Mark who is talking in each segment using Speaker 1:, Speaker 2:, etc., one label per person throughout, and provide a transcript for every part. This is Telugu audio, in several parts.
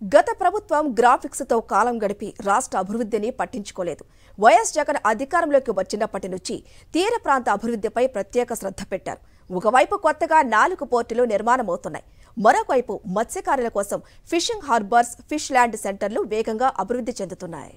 Speaker 1: గత ప్రభుత్వం గ్రాఫిక్స్ తో కాలం గడిపి రాష్ట్ర అభివృద్ధిని పట్టించుకోలేదు. వైఎస్ జగన్ అధికారంలోకి వచ్చినప్పటి నుంచి తీర ప్రాంత అభివృద్ధిపై ప్రత్యేక శ్రద్ధ పెట్టారు. ఒకవైపు కొత్తగా 4 పోర్టులు నిర్మాణమవుతున్నాయి. మరోవైపు మత్స్యకారుల కోసం ఫిషింగ్ హార్బర్స్, ఫిష్ ల్యాండ్ సెంటర్లు వేగంగా అభివృద్ధి చెందుతున్నాయి.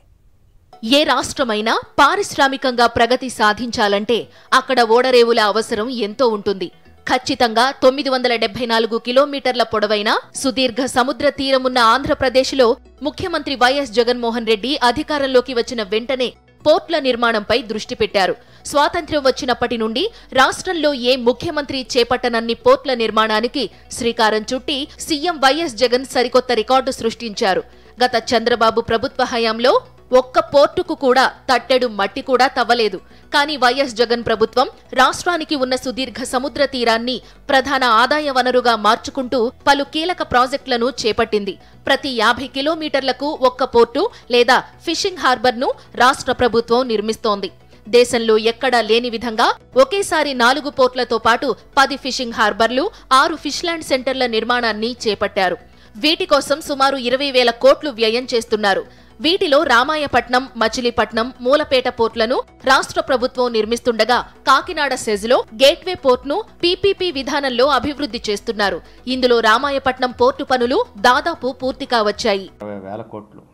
Speaker 2: ఏ రాష్ట్రమైనా పారిశ్రామికంగా ప్రగతి సాధించాలంటే అక్కడ ఓడరేవుల అవసరం ఎంతో ఉంటుంది. ఖచ్చితంగా 974 కిలోమీటర్ల పొడవైన సుదీర్ఘ సముద్ర తీరమున్న ఆంధ్రప్రదేశ్లో ముఖ్యమంత్రి వైఎస్ జగన్మోహన్ రెడ్డి అధికారంలోకి వచ్చిన వెంటనే పోర్ట్ల నిర్మాణంపై దృష్టి పెట్టారు. స్వాతంత్ర్యం వచ్చినప్పటి నుండి రాష్ట్రంలో ఏ ముఖ్యమంత్రి చేపట్టనన్ని పోర్ట్ల నిర్మాణానికి శ్రీకారం చుట్టి సీఎం వైఎస్ జగన్ సరికొత్త రికార్డు సృష్టించారు. గత చంద్రబాబు ప్రభుత్వ హయాంలో ఒక్క పోర్టుకు కూడా తట్టెడు మట్టి కూడా తవ్వలేదు. కానీ వైఎస్ జగన్ ప్రభుత్వం రాష్ట్రానికి ఉన్న సుదీర్ఘ సముద్ర తీరాన్ని ప్రధాన ఆదాయ వనరుగా మార్చుకుంటూ పలు కీలక ప్రాజెక్టులను చేపట్టింది. ప్రతి 50 కిలోమీటర్లకు ఒక్క పోర్టు లేదా ఫిషింగ్ హార్బర్ను రాష్ట్ర ప్రభుత్వం నిర్మిస్తోంది. దేశంలో ఎక్కడా లేని విధంగా ఒకేసారి 4 పోర్ట్లతో పాటు 10 ఫిషింగ్ హార్బర్లు, 6 ఫిష్ ల్యాండ్ సెంటర్ల నిర్మాణాన్ని చేపట్టారు. వీటి కోసం సుమారు 20,000 కోట్లు వ్యయం చేస్తున్నారు. వీటిలో రామాయపట్నం, మచిలీపట్నం, మూలపేట పోర్ట్లను రాష్ట్ర ప్రభుత్వం నిర్మిస్తుండగా కాకినాడ సెజ్లో గేట్వే పోర్ట్ను పీపీపీ విధానంలో అభివృద్ధి చేస్తున్నారు. ఇందులో రామాయపట్నం పోర్టు పనులు దాదాపు పూర్తి కావచ్చాయి.
Speaker 3: 20,000 కోట్లు.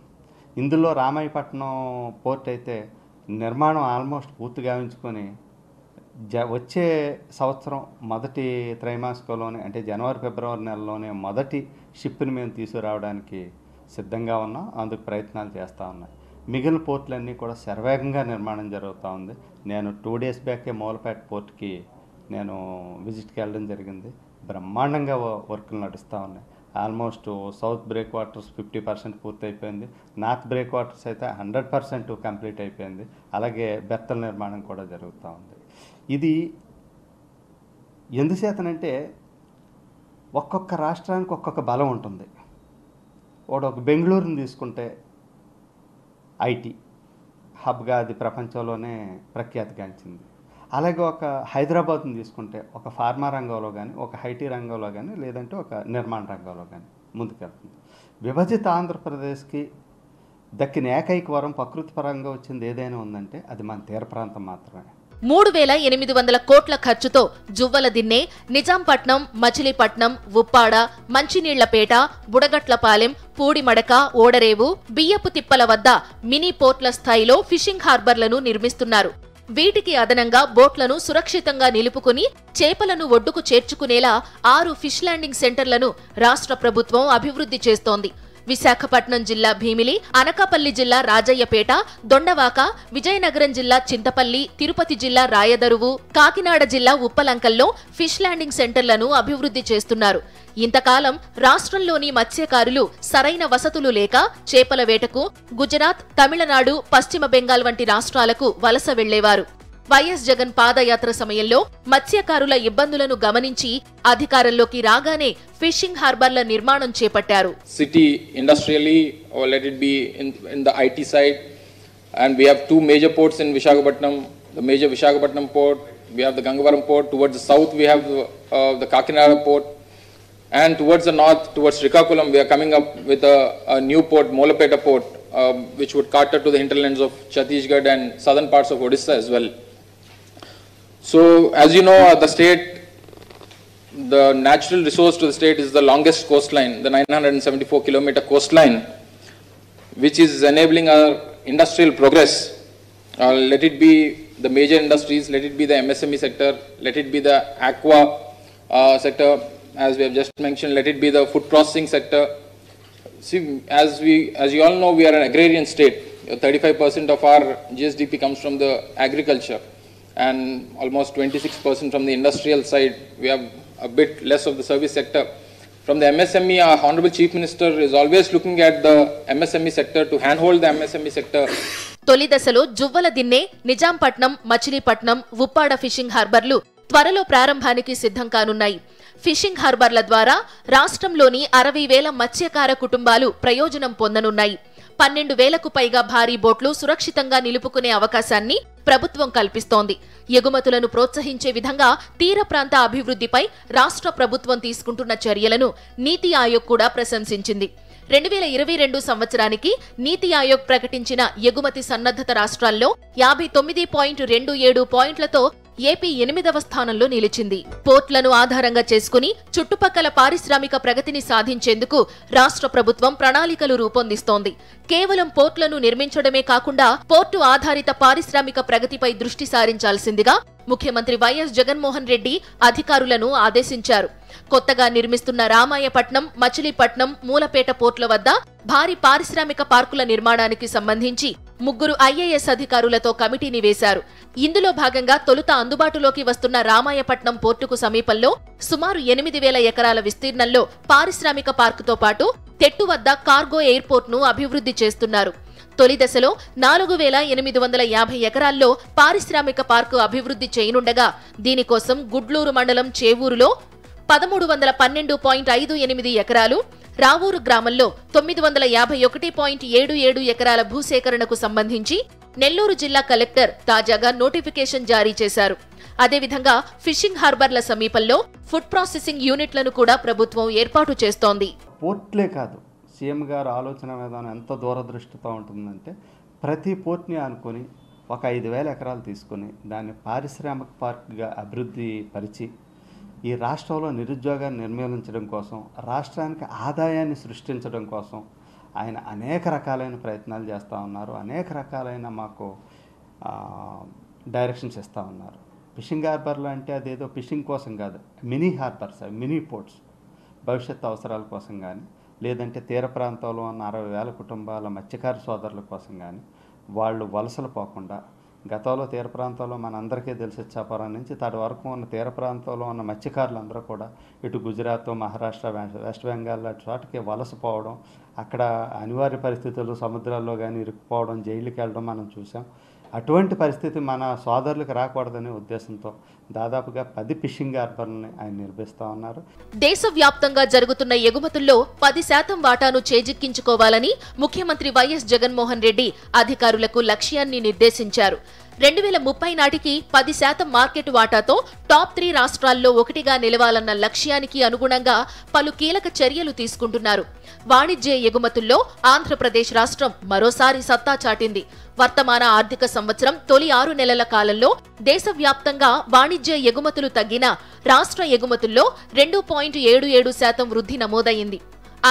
Speaker 3: ఇందులో రామాయపట్నం పోర్ట్ అయితే నిర్మాణం ఆల్మోస్ట్ పూర్తి గావించుకొని వచ్చే సంవత్సరం మొదటి త్రైమాసికంలోనే అంటే జనవరి, ఫిబ్రవరి నెలలోనే మొదటి షిప్ని మేము తీసుకురావడానికి సిద్ధంగా ఉన్నాం. అందుకు ప్రయత్నాలు చేస్తూ ఉన్నాయి. మిగిలిన పోర్టులన్నీ కూడా శరవేగంగా నిర్మాణం జరుగుతూ ఉంది. నేను 2 డేస్ బ్యాకే మూలపేట పోర్ట్కి నేను విజిట్కి వెళ్ళడం జరిగింది. బ్రహ్మాండంగా వర్కులు నడుస్తూ ఉన్నాయి. ఆల్మోస్ట్ సౌత్ బ్రేక్ వాటర్స్ 50% పూర్తి అయిపోయింది. నార్త్ బ్రేక్ వాటర్స్ అయితే 100% కంప్లీట్ అయిపోయింది. అలాగే బెర్తల నిర్మాణం కూడా జరుగుతూ ఉంది. ఇది ఎందుచేతనంటే ఒక్కొక్క రాష్ట్రానికి ఒక్కొక్క బలం ఉంటుంది. ఒక బెంగళూరుని తీసుకుంటే ఐటీ హబ్గా అది ప్రపంచంలోనే ప్రఖ్యాతిగాంచింది. అలాగే ఒక హైదరాబాద్ని తీసుకుంటే ఒక ఫార్మా రంగంలో కానీ, ఒక ఐటీ రంగంలో కానీ, లేదంటే ఒక నిర్మాణ రంగంలో కానీ ముందుకెళ్తుంది. విభజిత ఆంధ్రప్రదేశ్కి దక్కిన ఏకైక వరం ప్రకృతి పరంగా వచ్చింది ఏదైనా ఉందంటే అది మన తీర ప్రాంతం మాత్రమే.
Speaker 2: 3,800 కోట్ల ఖర్చుతో జువ్వలదిన్నె, నిజాంపట్నం, మచిలీపట్నం, ఉప్పాడ, మంచినీళ్లపేట, బుడగట్లపాలెం, పూడిమడక, ఓడరేవు, బియ్యపు తిప్పల వద్ద మినీ పోర్ట్ల స్థాయిలో ఫిషింగ్ హార్బర్లను నిర్మిస్తున్నారు. వీటికి అదనంగా బోట్లను సురక్షితంగా నిలుపుకుని చేపలను ఒడ్డుకు చేర్చుకునేలా 6 ఫిష్ ల్యాండింగ్ సెంటర్లను రాష్ట్ర ప్రభుత్వం అభివృద్ధి చేస్తోంది. విశాఖపట్నం జిల్లా భీమిలి, అనకాపల్లి జిల్లా రాజయ్యపేట, దొండవాక, విజయనగరం జిల్లా చింతపల్లి, తిరుపతి జిల్లా రాయదరువు, కాకినాడ జిల్లా ఉప్పలంకల్లో ఫిష్ ల్యాండింగ్ సెంటర్లను అభివృద్ధి చేస్తున్నారు. ఇంతకాలం రాష్ట్రంలోని మత్స్యకారులు సరైన వసతులు లేక చేపల వేటకు గుజరాత్, తమిళనాడు, పశ్చిమ బెంగాల్ వంటి రాష్ట్రాలకు వలస వెళ్లేవారు. వైఎస్ జగన్ పాదయాత్ర సమయంలో మత్స్యకారుల ఇబ్బందులను గమనించి అధికారంలోకి రాగానే ఫిషింగ్ హార్బర్ల నిర్మాణం చేపట్టారు.
Speaker 4: City industrially or let it be in the IT side, and we have 2 major ports in Visakhapatnam, the major Visakhapatnam port, we have the Gangavaram port. Towards the south we have the Kakinada port, and towards the north, towards Srikakulam, we are coming up with a new port, Molapeta port, which would cater to the hinterlands of Chhattisgarh and southern parts of Odisha as well. So as you know, the natural resource to the state is the longest coastline, the 974 kilometer coastline, which is enabling our industrial progress. Let it be the major industries, let it be the MSME sector, let it be the aqua sector, as we have just mentioned, let it be the food processing sector. See, as you all know, we are an agrarian state. 35% of our GSDP comes from the agriculture, and almost 26% from the industrial side. We have a bit less of the service sector. From the MSME, our Honorable Chief Minister is always looking at the MSME sector to handhold the MSME sector.
Speaker 2: తొలి దశలో జువ్వలదిన్నె, నిజాంపట్నం, మచిలీపట్నం, ఉప్పాడ ఫిషింగ్ హార్బర్లు త్వరలో ప్రారంభానికి సిద్ధం కానున్నాయి. ఫిషింగ్ హార్బర్ల ద్వారా రాష్ట్రంలోని 60,000 మత్స్యకార కుటుంబాలు ప్రయోజనం పొందనున్నాయి. 12,000కు పైగా భారీ బోట్లు సురక్షితంగా నిలుపుకునే అవకాశాన్ని ప్రభుత్వం కల్పిస్తోంది. ఎగుమతులను ప్రోత్సహించే విధంగా తీర ప్రాంత అభివృద్ధిపై రాష్ట్ర ప్రభుత్వం తీసుకుంటున్న చర్యలను నీతి ఆయోగ్ కూడా ప్రశంసించింది. 2022 సంవత్సరానికి నీతి ఆయోగ్ ప్రకటించిన ఎగుమతి సన్నద్ధత రాష్ట్రాల్లో 59.27 పాయింట్లతో ఏపీ 8వ స్థానంలో నిలిచింది. పోర్ట్లను ఆధారంగా చేసుకుని చుట్టుపక్కల పారిశ్రామిక ప్రగతిని సాధించేందుకు రాష్ట్ర ప్రభుత్వం ప్రణాళికలు రూపొందిస్తోంది. కేవలం పోర్ట్లను నిర్మించడమే కాకుండా పోర్టు ఆధారిత పారిశ్రామిక ప్రగతిపై దృష్టి సారించాల్సిందిగా ముఖ్యమంత్రి వైఎస్ జగన్మోహన్ రెడ్డి అధికారులను ఆదేశించారు. కొత్తగా నిర్మిస్తున్న రామాయపట్నం, మచిలీపట్నం, మూలపేట పోర్టుల వద్ద భారీ పారిశ్రామిక పార్కుల నిర్మాణానికి సంబంధించి 3 IAS అధికారులతో కమిటీని వేశారు. ఇందులో భాగంగా తొలుత అందుబాటులోకి వస్తున్న రామాయపట్నం పోర్టుకు సమీపంలో సుమారు 8,000 ఎకరాల విస్తీర్ణంలో పారిశ్రామిక పార్కుతో పాటు తెట్టు వద్ద కార్గో ఎయిర్పోర్ట్ను అభివృద్ధి చేస్తున్నారు. తొలి దశలో 4,850 ఎకరాల్లో పారిశ్రామిక పార్కు అభివృద్ధి చేయనుండగా దీనికోసం గుడ్లూరు మండలం చేవూరులో 1,312.58 ఎకరాలు, రావూరు గ్రామంలో 951.77 ఎకరాల భూసేకరణకు సంబంధించి నెల్లూరు జిల్లా కలెక్టర్ తాజాగా నోటిఫికేషన్ జారీ చేశారు. అదేవిధంగా ఫిషింగ్ హార్బర్ల సమీపంలో ఫుడ్ ప్రాసెసింగ్ యూనిట్లను కూడా ప్రభుత్వం ఏర్పాటు చేస్తోంది.
Speaker 3: పోర్ట్లే కాదు, సీఎం గారు ఆలోచన విధానం ఎంత దూరదృష్టితో ఉంటుందంటే ప్రతి పోర్ట్ని అనుకొని ఒక 5,000 ఎకరాలు తీసుకొని దాన్ని పారిశ్రామిక పార్క్గా అభివృద్ధి పరిచి ఈ రాష్ట్రంలో నిరుద్యోగాన్ని నిర్మూలించడం కోసం, రాష్ట్రానికి ఆదాయాన్ని సృష్టించడం కోసం ఆయన అనేక రకాలైన ప్రయత్నాలు చేస్తూ ఉన్నారు. అనేక రకాలైన మాకు డైరెక్షన్స్ ఇస్తూ ఉన్నారు. ఫిషింగ్ హార్బర్లు అంటే అదేదో ఫిషింగ్ కోసం కాదు, మినీ హార్బర్స్, మినీ పోర్ట్స్ భవిష్యత్తు అవసరాల కోసం కానీ, లేదంటే తీర ప్రాంతంలో ఉన్న 60,000 కుటుంబాల మత్స్యకార సోదరుల కోసం కానీ వాళ్ళు వలసలు పోకుండా, గతంలో తీర ప్రాంతంలో మనందరికీ తెలిసి ఇచ్చాపురం నుంచి తడి వరకు ఉన్న తీర ప్రాంతంలో ఉన్న మత్స్యకారులందరూ కూడా ఇటు గుజరాత్, మహారాష్ట్ర, వెస్ట్ బెంగాల్ అటు చోటకి వలసపోవడం, అక్కడ అనివార్య పరిస్థితులు సముద్రాల్లో కానీ ఇరుక్కుపోవడం, జైలుకి వెళ్ళడం మనం చూసాం. అటువంటి పరిస్థితి మన సోదరులకు రాకూడదనే ఉద్దేశంతో దాదాపుగా 10 ఫిషింగ్ హార్బర్లని ఆయన నిర్మిస్తా ఉన్నారు.
Speaker 2: దేశవ్యాప్తంగా జరుగుతున్న ఎగుమతుల్లో 10% వాటాను చేజిక్కించుకోవాలని ముఖ్యమంత్రి వైఎస్ జగన్మోహన్ రెడ్డి అధికారులకు లక్ష్యాన్ని నిర్దేశించారు. 2030 నాటికి 10% మార్కెట్ వాటాతో టాప్ 3 రాష్ట్రాల్లో ఒకటిగా నిలవాలన్న లక్ష్యానికి అనుగుణంగా పలు కీలక చర్యలు తీసుకుంటున్నారు. వాణిజ్య ఎగుమతుల్లో ఆంధ్రప్రదేశ్ రాష్ట్రం మరోసారి సత్తా చాటింది. వర్తమాన ఆర్థిక సంవత్సరం తొలి 6 నెలల కాలంలో దేశవ్యాప్తంగా వాణిజ్య ఎగుమతులు తగ్గినా రాష్ట్ర ఎగుమతుల్లో 2.77% వృద్ధి నమోదైంది.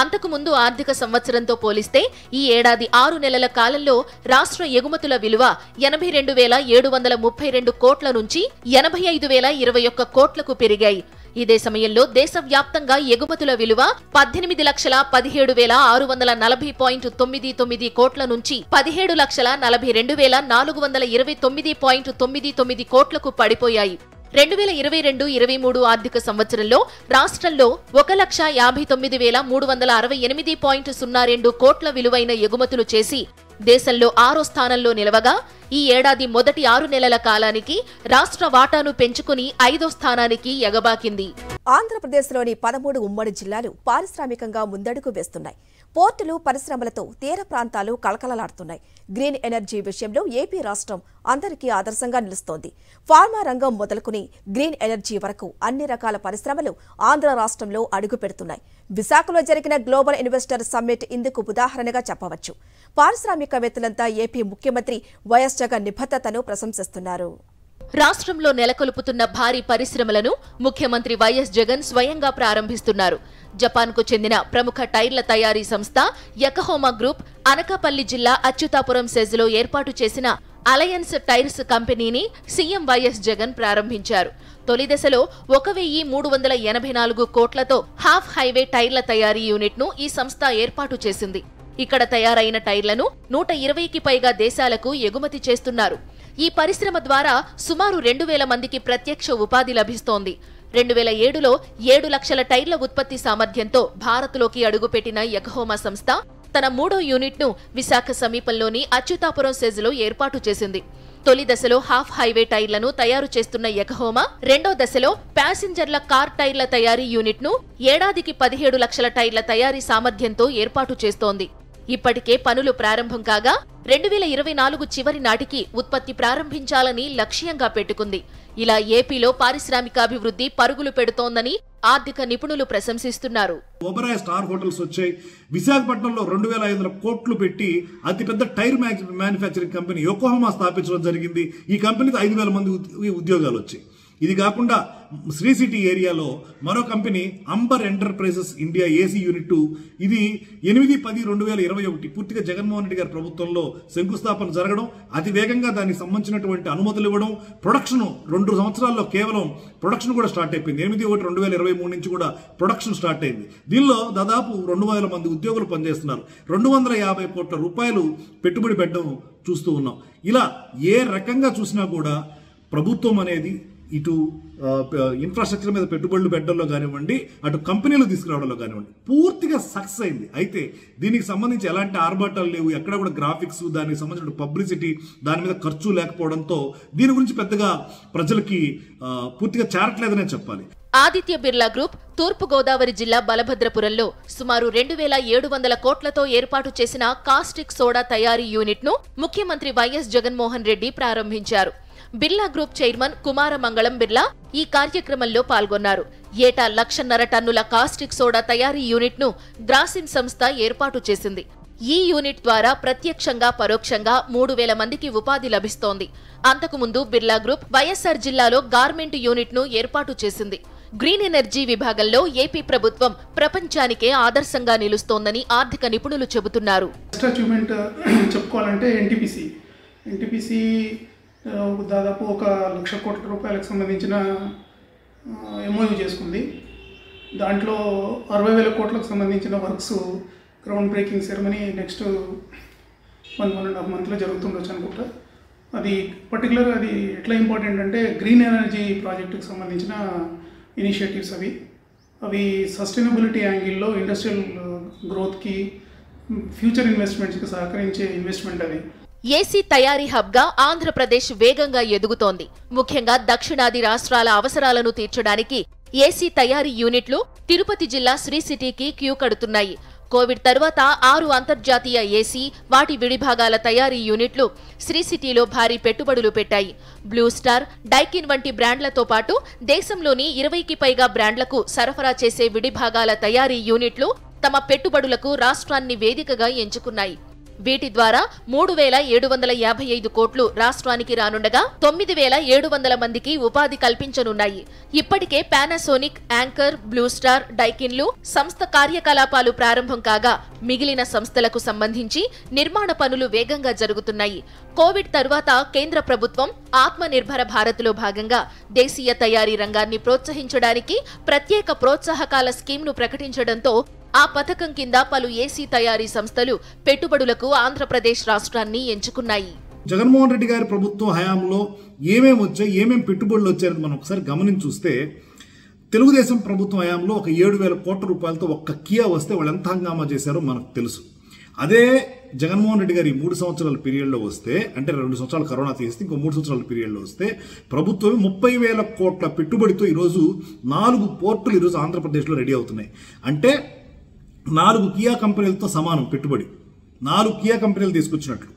Speaker 2: అంతకుముందు ఆర్థిక సంవత్సరంతో పోలిస్తే ఈ ఏడాది 6 నెలల కాలంలో రాష్ట్ర ఎగుమతుల విలువ 82,732 కోట్ల నుంచి 85,021 కోట్లకు పెరిగాయి. ఇదే సమయంలో దేశవ్యాప్తంగా ఎగుమతుల విలువ 18,17,640.99 కోట్ల నుంచి 17,42,429.99 కోట్లకు పడిపోయాయి. 2022-23 ఆర్థిక సంవత్సరంలో రాష్ట్రంలో 1,59,368.02 కోట్ల విలువైన ఎగుమతులు చేసి దేశంలో 6వ స్థానంలో నిలవగా ఈ ఏడాది మొదటి 6 నెలల కాలానికి రాష్ట్ర వాటాను పెంచుకుని 5వ స్థానానికి ఎగబాకింది.
Speaker 1: ఆంధ్రప్రదేశ్లోని 13 ఉమ్మడి జిల్లాలు పారిశ్రామికంగా ముందడుగు వేస్తున్నాయి. పోర్టులు, పరిశ్రమలతో తీర ప్రాంతాలు కళకళలాడుతున్నాయి. గ్రీన్ ఎనర్జీ విషయంలో ఏపీ రాష్ట్రం అందరికీ ఆదర్శంగా నిలుస్తోంది. ఫార్మా రంగం మొదలుకుని గ్రీన్ ఎనర్జీ వరకు అన్ని రకాల పరిశ్రమలు ఆంధ్ర రాష్ట్రంలో అడుగు పెడుతున్నాయి. విశాఖలో జరిగిన గ్లోబల్ ఇన్వెస్టర్ సమ్మిట్ ఇందుకు ఉదాహరణగా చెప్పవచ్చు. పారిశ్రామికవేత్తలంతా ఏపీ ముఖ్యమంత్రి వైఎస్ జగన్ నిబద్ధతను ప్రశంసిస్తున్నారు.
Speaker 2: రాష్ట్రంలో నెలకొల్పుతున్న భారీ పరిశ్రమలను ముఖ్యమంత్రి వైఎస్ జగన్ స్వయంగా ప్రారంభిస్తున్నారు. జపాన్కు చెందిన ప్రముఖ టైర్ల తయారీ సంస్థ యకహోమా గ్రూప్ అనకాపల్లి జిల్లా అచ్యుతాపురం సెజ్లో ఏర్పాటు చేసిన అలయన్స్ టైర్స్ కంపెనీని సీఎం వైఎస్ జగన్ ప్రారంభించారు. తొలి దశలో 1,384 కోట్లతో హాఫ్ హైవే టైర్ల తయారీ యూనిట్ను ఈ సంస్థ ఏర్పాటు చేసింది. ఇక్కడ తయారైన టైర్లను 120కి పైగా దేశాలకు ఎగుమతి చేస్తున్నారు. ఈ పరిశ్రమ ద్వారా సుమారు 2,000 మందికి ప్రత్యక్ష ఉపాధి లభిస్తోంది. 2007లో 7 లక్షల టైర్ల ఉత్పత్తి సామర్థ్యంతో భారత్లోకి అడుగుపెట్టిన యకహోమా సంస్థ తన 3వ యూనిట్ను విశాఖ సమీపంలోని అచ్యుతాపురం సెజ్లో ఏర్పాటు చేసింది. తొలి దశలో హాఫ్ హైవే టైర్లను తయారు చేస్తున్న యకహోమా 2వ దశలో ప్యాసింజర్ల కార్ టైర్ల తయారీ యూనిట్ను ఏడాదికి 17 లక్షల టైర్ల తయారీ సామర్థ్యంతో ఏర్పాటు చేస్తోంది. ఇప్పటికే పనులు ప్రారంభం కాగా 2024 చివరి నాటికి ఉత్పత్తి ప్రారంభించాలని లక్ష్యంగా పెట్టుకుంది. ఇలా ఏపీలో పారిశ్రామికాభివృద్ధి పరుగులు పెడుతోందని ఆర్థిక నిపుణులు ప్రశంసిస్తున్నారు.
Speaker 5: ఓబరాయ్ స్టార్ హోటల్స్ వచ్చాయి. విశాఖపట్నంలో 2,500 కోట్లు పెట్టి అతిపెద్ద టైర్ మ్యానుఫ్యాక్చరింగ్ కంపెనీ యోకోహామా స్థాపించడం జరిగింది. ఈ కంపెనీకి 5,000 మంది ఉద్యోగాలు వచ్చాయి. ఇది కాకుండా శ్రీ సిటీ ఏరియాలో మరో company Amber Enterprises India AC unit, ఇది 8/10/2021 పూర్తిగా జగన్మోహన్ రెడ్డి గారి ప్రభుత్వంలో శంకుస్థాపన జరగడం, అతి వేగంగా దానికి సంబంధించినటువంటి అనుమతులు ఇవ్వడం, ప్రొడక్షన్ 2 సంవత్సరాల్లో కేవలం ప్రొడక్షన్ కూడా స్టార్ట్ అయిపోయింది. 8/1/2023 నుంచి కూడా ప్రొడక్షన్ స్టార్ట్ అయింది. దీనిలో దాదాపు 2,000 మంది ఉద్యోగులు పనిచేస్తున్నారు. 250 కోట్ల రూపాయలు పెట్టుబడి పెట్టడం చూస్తూ ఉన్నాం. ఇలా ఏ రకంగా చూసినా కూడా ప్రభుత్వం అనేది ఇటు ఇన్ఫ్రాస్ట్రక్చర్ మీద పెట్టుబడులు పెట్టడంలో కానివ్వండి, అటు కంపెనీలు తీసుకురావడంలో కానివ్వండి పూర్తిగా సక్సెస్ అయింది. అయితే దీనికి సంబంధించి ఎలాంటి ఆర్భాటాలు లేవు, ఎక్కడ కూడా గ్రాఫిక్స్, దానికి సంబంధించిన పబ్లిసిటీ, దాని మీద ఖర్చు లేకపోవడంతో దీని గురించి పెద్దగా ప్రజలకి పూర్తిగా చేరట్లేదనే చెప్పాలి.
Speaker 2: ఆదిత్య బిర్లా గ్రూప్ తూర్పు గోదావరి జిల్లా బలభద్రపురంలో సుమారు 2,700 కోట్లతో ఏర్పాటు చేసిన కాస్టిక్ సోడా తయారీ యూనిట్ ను ముఖ్యమంత్రి వైఎస్ జగన్మోహన్ రెడ్డి ప్రారంభించారు. బిర్లా గ్రూప్ చైర్మన్ కుమారమంగళం బిర్లా ఈ కార్యక్రమంలో పాల్గొన్నారు. ఏటా 1,50,000 టన్నుల కాస్టిక్ సోడా తయారీ యూనిట్ ను గ్రాసిమ్ సంస్థ ఏర్పాటు చేసింది. ఈ యూనిట్ ద్వారా ప్రత్యక్షంగా పరోక్షంగా 3,000 మందికి ఉపాధి లభిస్తోంది. అంతకుముందు బిర్లా గ్రూప్ వైఎస్ఆర్ జిల్లాలో గార్మెంట్ యూనిట్ ను ఏర్పాటు చేసింది. గ్రీన్ ఎనర్జీ విభాగంలో ఏపీ ప్రభుత్వం ప్రపంచానికే ఆదర్శంగా నిలుస్తోందని ఆర్థిక నిపుణులు చెబుతున్నారు.
Speaker 6: చెప్పుకోవాలంటే ఎన్టీపీసీ దాదాపు 1,00,000 కోట్ల రూపాయలకు సంబంధించిన ఎంఓయూ చేసుకుంది. దాంట్లో 60,000 కోట్లకు సంబంధించిన works ground breaking ceremony next 1.5 మంత్లో జరుగుతుండొచ్చు అనుకుంటా. అది పర్టికులర్ అది ఎట్లా ఇంపార్టెంట్ అంటే గ్రీన్ ఎనర్జీ ప్రాజెక్టుకి సంబంధించిన ఇనిషియేటివ్స్ అవి సస్టైనబిలిటీ యాంగిల్లో ఇండస్ట్రియల్ గ్రోత్కి, ఫ్యూచర్ ఇన్వెస్ట్మెంట్స్కి సహకరించే ఇన్వెస్ట్మెంట్ అది.
Speaker 2: ఏసీ తయారీ హబ్ గా ఆంధ్రప్రదేశ్ వేగంగా ఎదుగుతోంది. ముఖ్యంగా దక్షిణాది రాష్ట్రాల అవసరాలను తీర్చడానికి ఏసీ తయారీ యూనిట్లు తిరుపతి జిల్లా శ్రీ సిటీకి క్యూ కడుతున్నాయి. కోవిడ్ తర్వాత 6 అంతర్జాతీయ ఏసీ, వాటి విడిభాగాల తయారీ యూనిట్లు శ్రీ సిటీలో భారీ పెట్టుబడులు పెట్టాయి. బ్లూ స్టార్, డైకిన్ వంటి బ్రాండ్లతో పాటు దేశంలోని 20కి పైగా బ్రాండ్లకు సరఫరా చేసే విడిభాగాల తయారీ యూనిట్లు తమ పెట్టుబడులకు రాష్ట్రాన్ని వేదికగా ఎంచుకున్నాయి. వీటి ద్వారా 3,755 కోట్లు రాష్ట్రానికి రానుండగా 9,700 మందికి ఉపాధి కల్పించనున్నాయి. ఇప్పటికే పానాసోనిక్, యాంకర్, బ్లూ స్టార్, డైకిన్లు సంస్థ కార్యకలాపాలు ప్రారంభం కాగా మిగిలిన సంస్థలకు సంబంధించి నిర్మాణ పనులు వేగంగా జరుగుతున్నాయి. కోవిడ్ తర్వాత కేంద్ర ప్రభుత్వం ఆత్మనిర్భర భారత్లో భాగంగా దేశీయ తయారీ రంగాన్ని ప్రోత్సహించడానికి ప్రత్యేక ప్రోత్సాహకాల స్కీమ్ను ప్రకటించడంతో ఆ పథకం కింద పలు ఏసీ తయారీ సంస్థలు పెట్టుబడులకు ఆంధ్రప్రదేశ్ రాష్ట్రాన్ని ఎంచుకున్నాయి.
Speaker 5: జగన్మోహన్ రెడ్డి గారి ప్రభుత్వం హయాంలో ఏమేమి వచ్చాయి, ఏమేమి పెట్టుబడులు వచ్చాయని మనం ఒకసారి గమనించి చూస్తే, తెలుగుదేశం ప్రభుత్వం హయాంలో ఒక 7,000 కోట్ల రూపాయలతో ఒక్క కియా వస్తే వాళ్ళు ఎంత హంగామా చేశారో మనకు తెలుసు. అదే జగన్మోహన్ రెడ్డి గారి 3 సంవత్సరాల పీరియడ్లో వస్తే, అంటే 2 సంవత్సరాలు కరోనా తీస్తే ఇంకో 3 సంవత్సరాల పీరియడ్లో వస్తే ప్రభుత్వం 30,000 కోట్ల పెట్టుబడితో ఈరోజు 4 పోర్టులు ఈరోజు ఆంధ్రప్రదేశ్లో రెడీ అవుతున్నాయి. అంటే 4 కియా కంపెనీలతో సమానం పెట్టుబడి, 4 కియా కంపెనీలు తీసుకొచ్చినట్లు.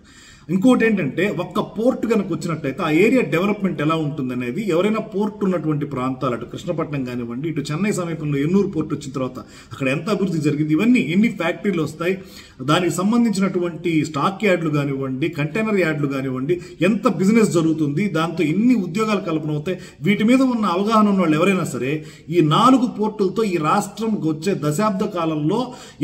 Speaker 5: ఇంకోటి ఏంటంటే, ఒక్క పోర్ట్ కనుక వచ్చినట్టయితే ఆ ఏరియా డెవలప్మెంట్ ఎలా ఉంటుందనేది, ఎవరైనా పోర్ట్ ఉన్నటువంటి ప్రాంతాలు, అటు కృష్ణపట్నం కానివ్వండి, ఇటు చెన్నై సమీపంలో ఎన్నూరు పోర్ట్ వచ్చిన తర్వాత అక్కడ ఎంత అభివృద్ధి జరిగింది, ఇవన్నీ ఎన్ని ఫ్యాక్టరీలు వస్తాయి, దానికి సంబంధించినటువంటి స్టాక్ యార్డులు కానివ్వండి, కంటైనర్ యార్డులు కానివ్వండి, ఎంత బిజినెస్ జరుగుతుంది, దాంతో ఎన్ని ఉద్యోగాలు కల్పన అవుతాయి, వీటి మీద ఉన్న అవగాహన ఉన్న వాళ్ళు ఎవరైనా సరే ఈ 4 పోర్టులతో ఈ రాష్ట్రంకి వచ్చే దశాబ్ద కాలంలో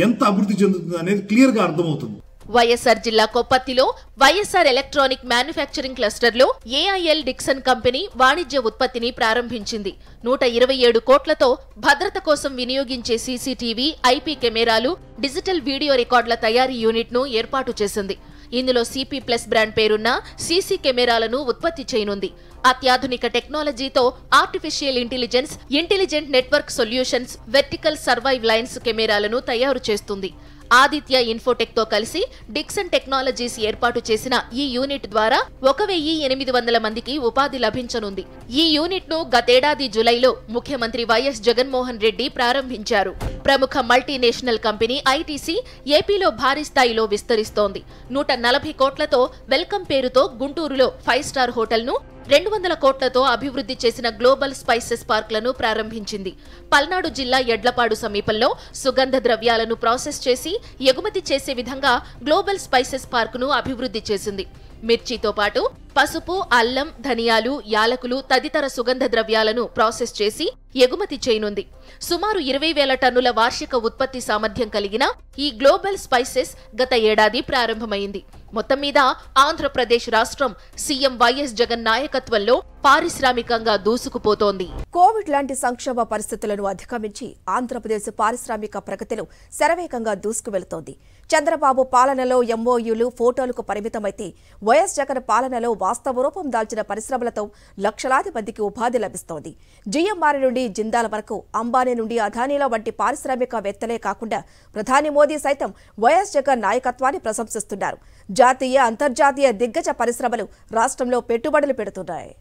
Speaker 5: ఎంత అభివృద్ధి చెందుతుంది అనేది క్లియర్గా అర్థమవుతుంది.
Speaker 2: వైఎస్ఆర్ జిల్లా కొప్పత్తిలో వైఎస్ఆర్ ఎలక్ట్రానిక్ మ్యానుఫ్యాక్చరింగ్ క్లస్టర్లో ఏఐఎల్ డిక్సన్ కంపెనీ వాణిజ్య ఉత్పత్తిని ప్రారంభించింది. 127 కోట్లతో భద్రత కోసం వినియోగించే సీసీటీవీ, ఐపీ కెమెరాలు, డిజిటల్ వీడియో రికార్డుల తయారీ యూనిట్ను ఏర్పాటు చేసింది. ఇందులో సిపి ప్లస్ బ్రాండ్ పేరున్న సీసీ కెమెరాలను ఉత్పత్తి చేయనుంది. అత్యాధునిక టెక్నాలజీతో artificial intelligence, intelligent network solutions, vertical surveillance కెమెరాలను తయారు చేస్తుంది. ఆదిత్య ఇన్ఫోటెక్ తో కలిసి డిక్సన్ టెక్నాలజీస్ ఏర్పాటు చేసిన ఈ యూనిట్ ద్వారా 1,800 మందికి ఉపాధి లభించనుంది. ఈ యూనిట్ ను గతేడాది జులైలో ముఖ్యమంత్రి వైఎస్ జగన్మోహన్ రెడ్డి ప్రారంభించారు. ప్రముఖ మల్టీనేషనల్ కంపెనీ ఐటీసీ ఏపీలో భారీ స్థాయిలో విస్తరిస్తోంది. 140 కోట్లతో వెల్కమ్ పేరుతో గుంటూరులో 5 స్టార్ హోటల్ ను, 200 కోట్లతో అభివృద్ధి చేసిన గ్లోబల్ స్పైసెస్ పార్క్లను ప్రారంభించింది. పల్నాడు జిల్లా యడ్లపాడు సమీపంలో సుగంధ ద్రవ్యాలను ప్రాసెస్ చేసి ఎగుమతి చేసే విధంగా గ్లోబల్ స్పైసెస్ పార్కును అభివృద్ధి చేసింది. మిర్చితో పాటు పసుపు, అల్లం, ధనియాలు, యాలకులు తదితర సుగంధ ద్రవ్యాలను ప్రాసెస్ చేసి ఎగుమతి చేయనుంది. సుమారు 20,000 టన్నుల వార్షిక ఉత్పత్తి సామర్థ్యం కలిగిన ఈ గ్లోబల్ స్పైసెస్ గత ఏడాది ప్రారంభమైంది. మొత్తం మీద ఆంధ్రప్రదేశ్ రాష్ట్రం సీఎం వైఎస్ జగన్ నాయకత్వంలో పారిశ్రామికంగా దూసుకుపోతోంది.
Speaker 1: కోవిడ్ లాంటి సంక్షోభ పరిస్థితులను అధిగమించి ఆంధ్రప్రదేశ్ పారిశ్రామిక ప్రగతిలో శరవేగంగా దూసుకువెళుతోంది. చంద్రబాబు పాలనలో ఎంఓయూలు, ఫోటోలకు పరిమితమైతే వైఎస్ జగన్ పాలనలో వాస్తవ రూపం దాల్చిన పరిశ్రమలతో లక్షలాది మందికి ఉపాధి లభిస్తోంది. జిఎంఆర్ నుండి జిందాల్ వరకు, అంబానీ నుండి అదానీల వంటి పారిశ్రామికవేత్తలే కాకుండా ప్రధాని మోదీ సైతం వైఎస్ జగన్ నాయకత్వాన్ని ప్రశంసిస్తున్నారు. జాతీయ, అంతర్జాతీయ దిగ్గజ పరిశ్రమలు రాష్ట్రంలో పెట్టుబడులు పెడుతున్నాయి.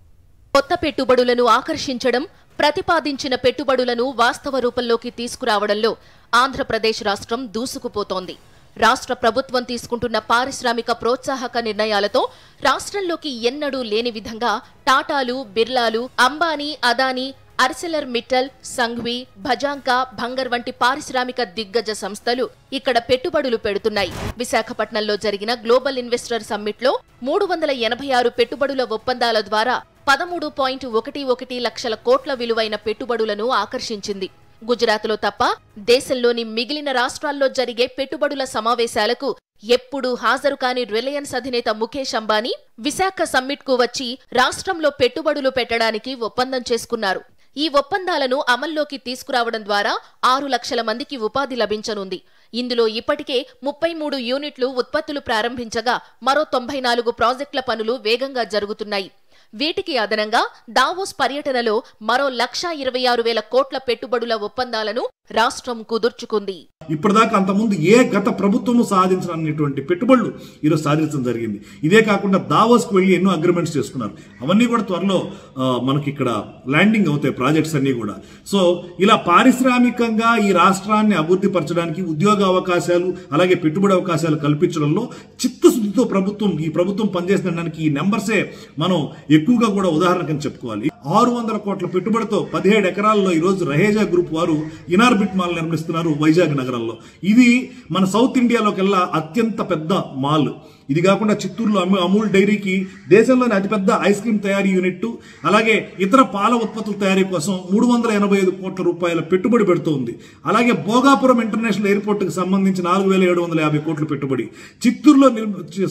Speaker 2: కొత్త పెట్టుబడులను ఆకర్షించడం, ప్రతిపాదించిన పెట్టుబడులను వాస్తవ రూపంలోకి తీసుకురావడంలో ఆంధ్రప్రదేశ్ రాష్ట్రం దూసుకుపోతోంది. రాష్ట్ర ప్రభుత్వం తీసుకుంటున్న పారిశ్రామిక ప్రోత్సాహక నిర్ణయాలతో రాష్ట్రంలోకి ఎన్నడూ లేని విధంగా టాటాలు, బిర్లాలు, అంబానీ, అదానీ, అర్సెలర్ మిట్టల్, సంఘ్వి, భజాంకా, భంగర్ వంటి పారిశ్రామిక దిగ్గజ సంస్థలు ఇక్కడ పెట్టుబడులు పెడుతున్నాయి. విశాఖపట్నంలో జరిగిన గ్లోబల్ ఇన్వెస్టర్ సమ్మిట్లో 386 పెట్టుబడుల ఒప్పందాల ద్వారా 13.11 లక్షల కోట్ల విలువైన పెట్టుబడులను ఆకర్షించింది. గుజరాత్లో తప్ప దేశంలోని మిగిలిన రాష్ట్రాల్లో జరిగే పెట్టుబడుల సమావేశాలకు ఎప్పుడూ హాజరు కాని రిలయన్స్ అధినేత ముఖేష్ అంబానీ విశాఖ సమ్మిట్కు వచ్చి రాష్ట్రంలో పెట్టుబడులు పెట్టడానికి ఒప్పందం చేసుకున్నారు. ఈ ఒప్పందాలను అమల్లోకి తీసుకురావడం ద్వారా 6 లక్షల మందికి ఉపాధి లభించనుంది. ఇందులో ఇప్పటికే 33 యూనిట్లు ఉత్పత్తులు ప్రారంభించగా మరో 94 ప్రాజెక్టుల పనులు వేగంగా జరుగుతున్నాయి. వీటికి అదనంగా దావోస్ పర్యటనలో మరో 1,26,000 కోట్ల పెట్టుబడుల ఒప్పందాలను రాష్ట్రం కుదుర్చుకుంది.
Speaker 5: ఇప్పటిదాకా అంతకుముందు ఏ గత ప్రభుత్వము సాధించినటువంటి పెట్టుబడులు ఈరోజు సాధించడం జరిగింది. ఇదే కాకుండా దావోస్కి వెళ్ళి ఎన్నో అగ్రిమెంట్స్ చేసుకున్నారు. అవన్నీ కూడా త్వరలో మనకి ఇక్కడ ల్యాండింగ్ అవుతాయి ప్రాజెక్ట్స్ అన్ని కూడా. సో ఇలా పారిశ్రామికంగా ఈ రాష్ట్రాన్ని అభివృద్ధి పరచడానికి ఉద్యోగ అవకాశాలు, అలాగే పెట్టుబడి అవకాశాలు కల్పించడంలో చిత్తశుద్ధితో ఈ ప్రభుత్వం పనిచేసడానికి ఈ నెంబర్సే మనం ఎక్కువగా కూడా ఉదాహరణగా చెప్పుకోవాలి. 600 కోట్ల పెట్టుబడితో 17 ఎకరాల్లో ఈరోజు రహేజా గ్రూప్ వారు ఇనార్బిట్ మాల్ నిర్మిస్తున్నారు వైజాగ్ నగరంలో. ఇది మన సౌత్ ఇండియాలోకెల్లా అత్యంత పెద్ద మాల్. ఇది కాకుండా చిత్తూరులో అమూల్ డైరీకి దేశంలోని అతిపెద్ద ఐస్ క్రీమ్ తయారీ యూనిట్, అలాగే ఇతర పాల ఉత్పత్తుల తయారీ కోసం 385 కోట్ల రూపాయల పెట్టుబడి పెడుతోంది. అలాగే భోగాపురం ఇంటర్నేషనల్ ఎయిర్పోర్ట్ కి సంబంధించి 4,750 కోట్ల పెట్టుబడి. చిత్తూరులో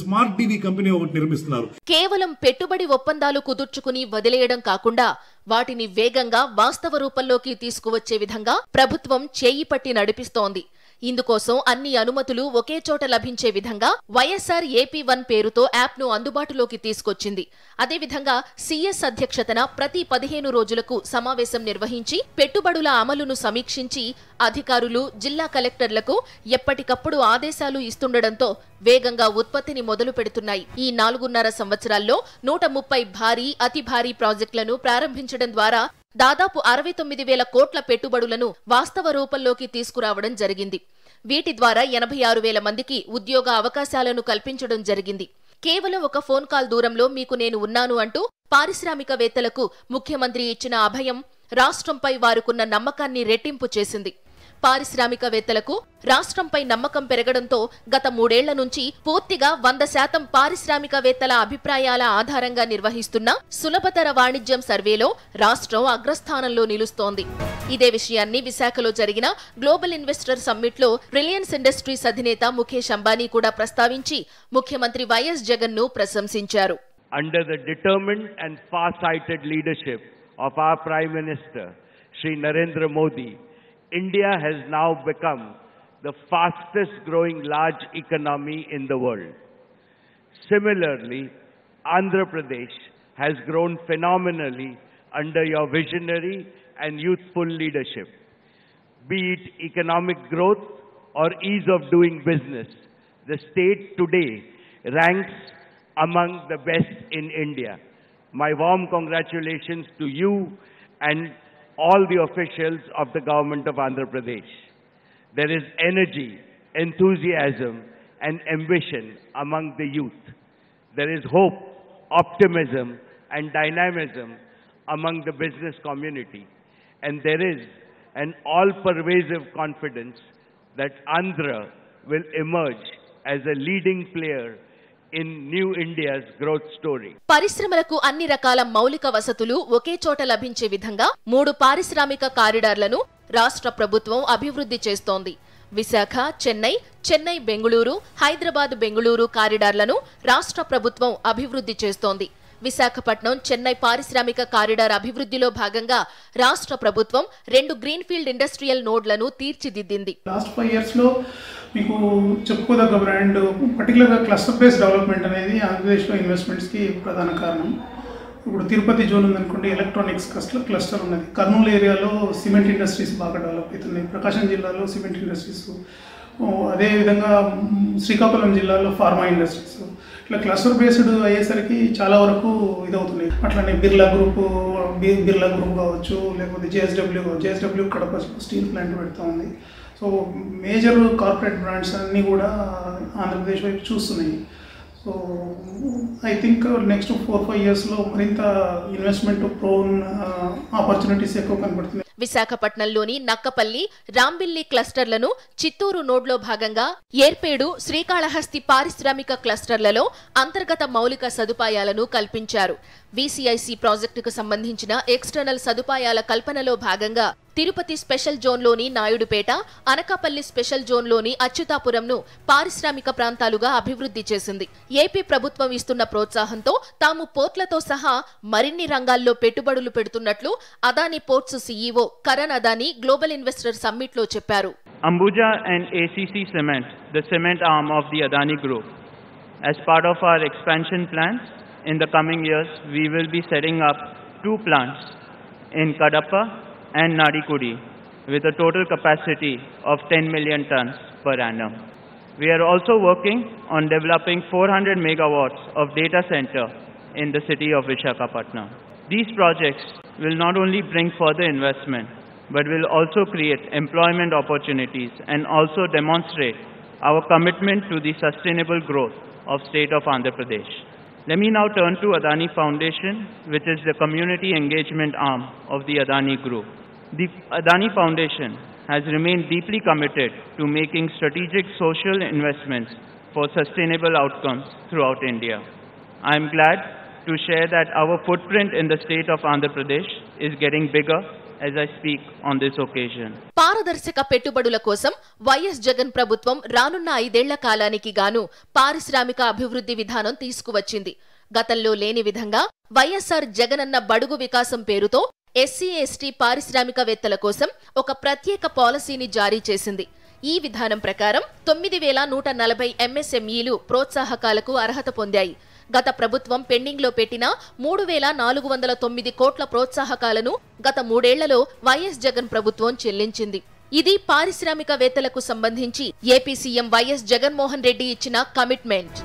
Speaker 5: స్మార్ట్ టీవీ కంపెనీ ఒకటి నిర్మిస్తున్నారు.
Speaker 2: కేవలం పెట్టుబడి ఒప్పందాలు కుదుర్చుకుని వదిలేయడం కాకుండా వాటిని వేగంగా వాస్తవ రూపంలోకి తీసుకువచ్చే విధంగా ప్రభుత్వం చేయి పట్టి నడిపిస్తోంది. ఇందుకోసం అన్ని అనుమతులు ఒకే చోట లభించే విధంగా వైఎస్ఆర్ AP1 పేరుతో యాప్ను అందుబాటులోకి తీసుకొచ్చింది. అదేవిధంగా సీఎస్ అధ్యక్షతన ప్రతి 15 రోజులకు సమావేశం నిర్వహించి పెట్టుబడుల అమలును సమీక్షించి అధికారులు, జిల్లా కలెక్టర్లకు ఎప్పటికప్పుడు ఆదేశాలు ఇస్తుండటంతో వేగంగా ఉత్పత్తిని మొదలు పెడుతున్నాయి. ఈ 4.5 సంవత్సరాల్లో 130 భారీ, అతి భారీ ప్రాజెక్టులను ప్రారంభించడం ద్వారా దాదాపు 69,000 కోట్ల పెట్టుబడులను వాస్తవ రూపంలోకి తీసుకురావడం జరిగింది. వీటి ద్వారా 86,000 మందికి ఉద్యోగ అవకాశాలను కల్పించడం జరిగింది. కేవలం ఒక ఫోన్ కాల్ దూరంలో మీకు నేను ఉన్నాను అంటూ పారిశ్రామికవేత్తలకు ముఖ్యమంత్రి ఇచ్చిన అభయం రాష్ట్రంపై వారుకున్న నమ్మకాన్ని రెట్టింపు చేసింది. పారిశ్రామికవేత్తలకు రాష్ట్రంపై నమ్మకం పెరగడంతో గత 3 ఏళ్ల నుంచి పూర్తిగా 100% పారిశ్రామికవేత్తల అభిప్రాయాల ఆధారంగా నిర్వహిస్తున్న సులభతర వాణిజ్యం సర్వేలో రాష్ట్రం అగ్రస్థానంలో నిలుస్తోంది. ఇదే విషయాన్ని విశాఖలో జరిగిన గ్లోబల్ ఇన్వెస్టర్ సమ్మిట్లో రిలయన్స్ ఇండస్ట్రీస్ అధినేత ముఖేష్ అంబానీ కూడా ప్రస్తావించి ముఖ్యమంత్రి వైఎస్ జగన్ ను ప్రశంసించారు.
Speaker 7: Under the determined and far-sighted leadership of our Prime Minister, Shri Narendra Modi, India has now become the fastest growing large economy in the world. Similarly, Andhra Pradesh has grown phenomenally under your visionary and youthful leadership. Be it economic growth or ease of doing business, the state today ranks among the best in India. My warm congratulations to you and all the officials of the government of Andhra Pradesh. There is energy, enthusiasm and ambition among the youth. There is hope, optimism and dynamism among the business community. And there is an all-pervasive confidence that Andhra will emerge as a leading player in New India's growth story.
Speaker 2: పరిశ్రమలకు అన్ని రకాల మౌలిక వసతులు ఒకే చోట లభించే విధంగా 3 పారిశ్రామిక కారిడార్లను రాష్ట్ర ప్రభుత్వం అభివృద్ధి చేస్తోంది. విశాఖ, చెన్నై బెంగళూరు, హైదరాబాద్ బెంగళూరు కారిడార్లను రాష్ట్ర ప్రభుత్వం అభివృద్ధి చేస్తోంది. విశాఖపట్నం చెన్నై పారిశ్రామిక కారిడార్ అభివృద్ధిలో భాగంగా రాష్ట్ర ప్రభుత్వం 2 గ్రీన్ఫీల్డ్ ఇండస్ట్రియల్ నోడ్లను తీర్చిదిద్దింది.
Speaker 6: లాస్ట్ 5 years లో మీకు చెప్పుకోదగ్గ బ్రాండ్ పర్టికులర్గా క్లస్టర్ బేస్డ్ డెవలప్మెంట్ అనేది ఆంధ్రప్రదేశ్లో ఇన్వెస్ట్మెంట్స్కి ప్రధాన కారణం. ఇప్పుడు తిరుపతి జోన్ ఉందనుకోండి, ఎలక్ట్రానిక్స్ క్లస్టర్ ఉన్నది. కర్నూలు ఏరియాలో సిమెంట్ ఇండస్ట్రీస్ బాగా డెవలప్ అవుతున్నాయి. ప్రకాశం జిల్లాలో సిమెంట్ ఇండస్ట్రీస్, అదేవిధంగా శ్రీకాకుళం జిల్లాలో ఫార్మా ఇండస్ట్రీస్. ఇట్లా క్లస్టర్ బేస్డ్ అయ్యేసరికి చాలా వరకు ఇదవుతున్నాయి. అట్లానే బిర్లా గ్రూప్ కావచ్చు, లేకపోతే జేఎస్డబ్ల్యూ కడప స్టీల్ ప్లాంట్ పెడతా ఉంది. సో మేజర్ కార్పొరేట్ బ్రాండ్స్ అన్నీ కూడా ఆంధ్రప్రదేశ్ వైపు చూస్తున్నాయి. సో ఐ థింక్ నెక్స్ట్ 4-5 yearsలో మరింత ఇన్వెస్ట్మెంట్ ప్రోన్ ఆపర్చునిటీస్ ఎక్కువ కనబడుతుంది.
Speaker 2: విశాఖపట్నంలోని నక్కపల్లి, రాంబిల్లి క్లస్టర్లను చిత్తూరు నోడ్లో భాగంగా ఏర్పేడు, శ్రీకాళహస్తి పారిశ్రామిక క్లస్టర్లలో అంతర్గత మౌలిక సదుపాయాలను కల్పించారు. వీసీఐసీ ప్రాజెక్టుకు సంబంధించిన ఎక్స్టర్నల్ సదుపాయాల కల్పనలో భాగంగా తిరుపతి స్పెషల్ జోన్లోని నాయుడుపేట, అనకాపల్లి స్పెషల్ జోన్లోని అచ్యుతాపురంను పారిశ్రామిక ప్రాంతాలుగా అభివృద్ధి చేసింది. ఏపీ ప్రభుత్వం ఇస్తున్న ప్రోత్సాహంతో తాము పోర్ట్లతో సహా మరిన్ని రంగాల్లో పెట్టుబడులు పెడుతున్నట్లు Adani ports CEO Karan Adani global investor summit లో చెప్పారు.
Speaker 8: Ambuja and ACC Cement, the cement arm of the Adani Group. As part of our expansion plans, in the coming years, we will be setting up 2 plants in Kadapa and Nadikudi with a total capacity of 10 million tons per annum. We are also working on developing 400 megawatts of data center in the city of Visakhapatnam. These projects will not only bring further investment, but will also create employment opportunities and also demonstrate our commitment to the sustainable growth of state of Andhra Pradesh. Let me now turn to Adani Foundation, which is the community engagement arm of the Adani Group. The Adani Foundation has remained deeply committed to making strategic social investments for sustainable outcomes throughout India. I am glad to share that our footprint in the state of Andhra Pradesh is getting bigger as I speak on this occasion.
Speaker 2: పారదర్శక పెట్టుబడుల కోసం వైఎస్ జగన్ ప్రభుత్వం రానున్న 5 ఏళ్ల కాలానికి గాను పారిశ్రామిక అభివృద్ధి విధానం తీసుకువచ్చింది. గతంలో లేని విధంగా వైఎస్ఆర్ జగనన్న బడుగు వికాసం పేరుతో ఎస్సీ/ఎస్టీ పారిశ్రామికవేత్తల కోసం ఒక ప్రత్యేక పాలసీని జారీ చేసింది. ఈ విధానం ప్రకారం 9140 ఎంఎస్ఎంఈలు ప్రోత్సాహకాలకు అర్హత పొందాయి. గత ప్రభుత్వం పెండింగ్లో పెట్టిన 3409 కోట్ల ప్రోత్సాహకాలను గత 3 ఏళ్లలో వైఎస్ జగన్ ప్రభుత్వం చెల్లించింది. ఇది పారిశ్రామికవేత్తలకు సంబంధించి AP CM YS Jaganmohan Reddy ఇచ్చిన కమిట్మెంట్.